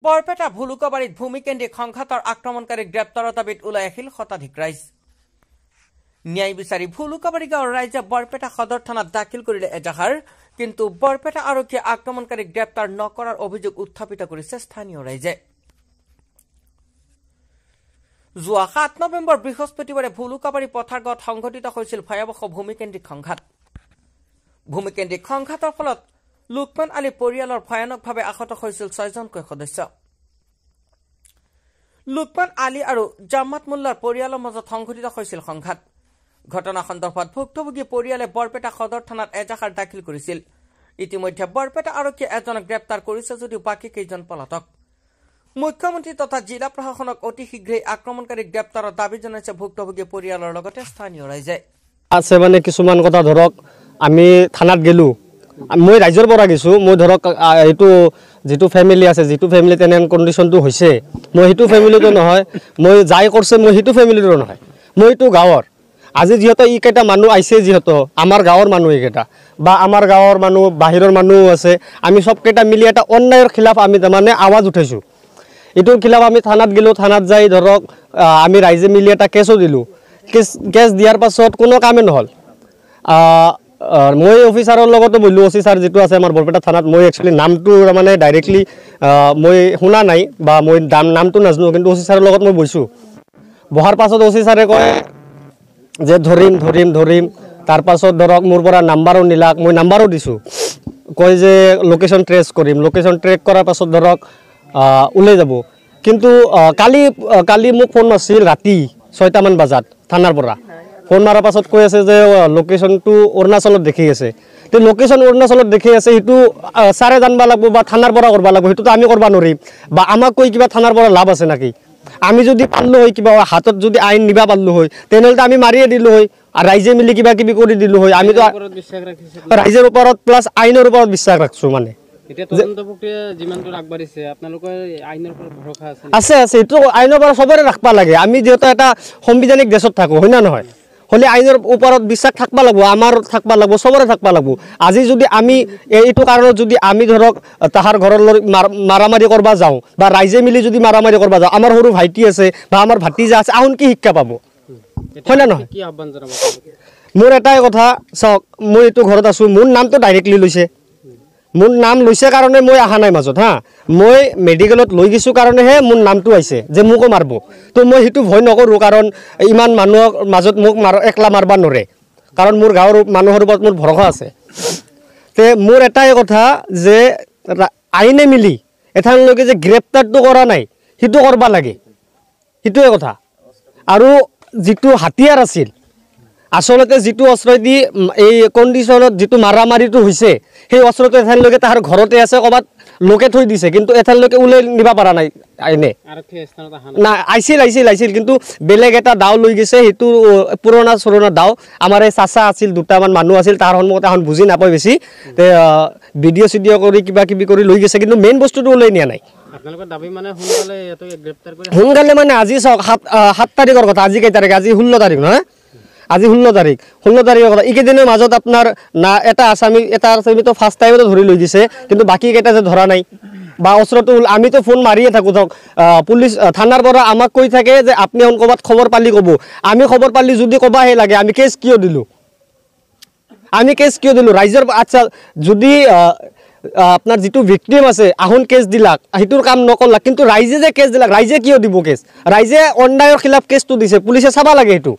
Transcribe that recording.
বৰপেটা ভুলুকাবাৰীত ভূমিকেন্দ্ৰিক সংঘাতৰ আক্ৰমণকাৰী গ্ৰেপ্তাৰৰ দাবীত ওলাই আহিল শতাধিক ৰাইজ। ন্যায় বিচাৰি ভুলুকাবাৰী গাঁৱৰ ৰাইজে বৰপেটা সদৰ থানাত দাখিল কৰিলে এজাহাৰ, কিন্তু বৰপেটা আৰক্ষীয়ে আক্ৰমণকাৰী গ্ৰেপ্তাৰ নকৰাৰ অভিযোগ উত্থাপিত কৰিছে স্থানীয় ৰাইজে। যোৱা ৭ নৱেম্বৰ বৃহস্পতিবাৰে ভুলুকাবাৰী পথাৰগাঁৱত সংঘটিত হৈছিল ভয়াৱহ ভূমিকেন্দ্ৰিক সংঘাত। ভূমিকেন্দ্ৰিক সংঘাতৰ ফলত লুকমান আলী পৰিয়ালৰ ভয়ানকভাৱে আহত হৈছিল ৬জনকৈ সদস্য। লুকমান আলী আৰু জাম্মাত মোল্লাৰ পৰিয়ালৰ মাজত সংঘটিত হৈছিল সংঘাত। ঘটনা সন্দৰ্ভত ভুক্তভোগী পৰিয়ালে বৰপেটা সদৰ থানাত এজাহাৰ দাখিল কৰিছিল। ইতিমধ্যে বৰপেটা আৰক্ষীয়ে এজনক গ্ৰেপ্তাৰ কৰিছে যদিও বাকী কেইজন পলাতক। মুখ্যমন্ত্ৰী তথা জিলা প্ৰশাসনক অতি শীঘ্ৰেই আক্ৰমণকাৰীক গ্ৰেপ্তাৰৰ দাবী জনাইছে ভুক্তভোগী পৰিয়ালৰ লগতে স্থানীয় ৰাইজে। আছে মানে কিছুমান কথা ধৰক আমি থানাত গেলো, মই ৰাইজৰ পৰা গেছো, মই ধৰক এইটো যিটো ফেমিলি আছে, যিটো ফেমিলি তেনে কণ্ডিশ্যনটো হৈছে, মই সেইটো ফেমিলিটো নহয়, মই যাই কৰিছে মই সেইটো ফেমিলিটো নহয়, মই এইটো গাঁৱৰ। আজি যিহেতু এইকেইটা মানুহ আহিছে, যিহেতু আমাৰ গাঁৱৰ মানুহ এইকেইটা বা আমাৰ গাঁৱৰ মানুহ বাহিৰৰ মানুহো আছে, আমি চবকেইটা মিলি এটা অন্যায়ৰ খিলাফ আমি তাৰমানে আৱাজ উঠাইছোঁ। এইটোৰ খিলাফ আমি থানাত গেলোঁ, থানাত যাই ধৰক আমি ৰাইজে মিলি এটা কেছো দিলোঁ। কেছ দিয়াৰ পাছত কোনো কামেই নহ'ল। মই অফিচাৰৰ লগতো বহিলোঁ, অফিচাৰ যিটো আছে আমাৰ বৰপেটা থানাত, মই একচুৱেলি নামটো মানে ডাইৰেক্টলি মই শুনা নাই বা মই নামটো নাজানো, কিন্তু অফিচাৰৰ লগত মই বহিছোঁ। বহাৰ পাছত অফিচাৰে কয় যে ধৰিম, তাৰপাছত ধৰক মোৰ পৰা নাম্বাৰো নিলাক, মই নাম্বাৰো দিছোঁ, কয় যে লোকেশ্যন ট্ৰেচ কৰিম, লোকেশ্যন ট্ৰেক কৰাৰ পাছত ধৰক ওলাই যাব। কিন্তু কালি মোক ফোন মাৰিছিল ৰাতি ৬টামান বজাত থানাৰ পৰা। ফোন মাৰাৰ পাছত কৈ আছে যে লোকেশ্যনটো অৰুণাচলত দেখি আছে। তো লোকেশ্যন অৰুণাচলত দেখি আছে, সেইটো ছাৰে জানিব লাগিব বা থানাৰ পৰা কৰিব লাগিব, সেইটোতো আমি কৰিব নোৱাৰিম। বা আমাক কৈ কিবা থানাৰ পৰা লাভ আছে নেকি? আমি যদি পাৰলো হয়, কিবা হাতত যদি আইন নিবা পাৰলো হয়, তেনেহ'লে আমি মাৰিয়ে দিলোঁ হয়, আৰু ৰাইজে মিলি কিবা কিবি কৰি দিলোঁ হয়। আমিতো ৰাইজৰ ওপৰত প্লাছ আইনৰ ওপৰত বিশ্বাস ৰাখছোঁ। মানে আছে, এইটো আইনৰ পৰা চবৰে ৰাখিব লাগে। আমি যিহেতু এটা সাংবিধানিক দেশত থাকোঁ, হয় না নহয়? হ'লে আইনৰ ওপৰত বিশ্বাস থাকিব লাগিব, আমাৰ থাকিব লাগিব, চবৰে থাকিব লাগিব। আজি যদি আমি এইটো কাৰণত যদি আমি ধৰক তাহাৰ ঘৰলৈ মাৰামাৰি কৰিব যাওঁ বা ৰাইজে মিলি যদি মাৰামাৰি কৰিব যাওঁ, আমাৰ সৰু ভাইটি আছে বা আমাৰ ভাতিজা আছে, আহুন কি শিক্ষা পাব? হয় না নহয়? মোৰ এটাই কথা চাওক, মই এইটো ঘৰত আছোঁ, মোৰ নামটো ডাইৰেক্টলি লৈছে, মোৰ নাম লৈছে কাৰণে মই অহা নাই মাজত। মই মেডিকেলত লৈ গৈছোঁ কাৰণেহে মোৰ নামটো আহিছে যে মোকো মাৰিব। তো মই সেইটো ভয় নকৰোঁ, কাৰণ ইমান মানুহৰ মাজত মোক একলা মাৰিব নোৱাৰে, কাৰণ মোৰ গাঁৱৰ মানুহৰ ওপৰত মোৰ ভৰসা আছে। তে মোৰ এটাই কথা যে আইনে মিলি এঠালৈকে যে গ্ৰেপ্তাৰটো কৰা নাই, সেইটো কৰিব লাগে, সেইটোৱে কথা। আৰু যিটো হাতিয়াৰ আছিল, আচলতে যিটো অস্ত্ৰদি এই কণ্ডিশ্যনত যিটো মাৰামাৰিটো হৈছে, সেই অস্ত্ৰটো এঠালৈকে তাৰ ঘৰতে আছে, ক'ৰবাত লোকে থৈ দিছে, কিন্তু এঠালৈকে ওলাই নিব পৰা নাই আইনে। নাই, আহিছিল, কিন্তু বেলেগ এটা দাও লৈ গৈছে, সেইটো পুৰণা দাও। আমাৰ এই চাচা আছিল, দুটামান মানুহ আছিল, তাৰ সন্মুখত এখন বুজি নাপায় বেছি, ভিডিঅ' চিডিঅ' কৰি কিবা কিবি কৰি লৈ গৈছে, কিন্তু মেইন বস্তুটো ওলাই নিয়া নাই। সোনকালে মানে আজি চাওক ৭ তাৰিখৰ কথা, আজি কেই তাৰিখ? আজি 16 তাৰিখ নহয়, আজি 16 তাৰিখৰ কথা। এইকেইদিনৰ মাজত আপোনাৰ না এটা আছামিতো ফাৰ্ষ্ট টাইমতো ধৰি লৈ গৈছে, কিন্তু বাকী কেইটা যে ধৰা নাই বা অস্ত্ৰটো আমিতো ফোন মাৰিয়ে থাকোঁ। ধৰক পুলিচ থানাৰ পৰা আমাক কৈ থাকে যে আপুনি ক'ৰবাত খবৰ পালি ক'ব। আমি খবৰ পালি যদি ক'বাহে লাগে, আমি কেছ কিয় দিলোঁ? ৰাইজৰ আচ্ছা, যদি আপোনাৰ যিটো ভিক্টিম আছে আহুন কেছ দিলাক, সেইটোৰ কাম নকৰলাক, কিন্তু ৰাইজে যে কেছ দিলাক, ৰাইজে কিয় দিব কেছ? ৰাইজে অন্যায়ৰ খিলাফ কেছটো দিছে, পুলিচে চাব লাগে সেইটো।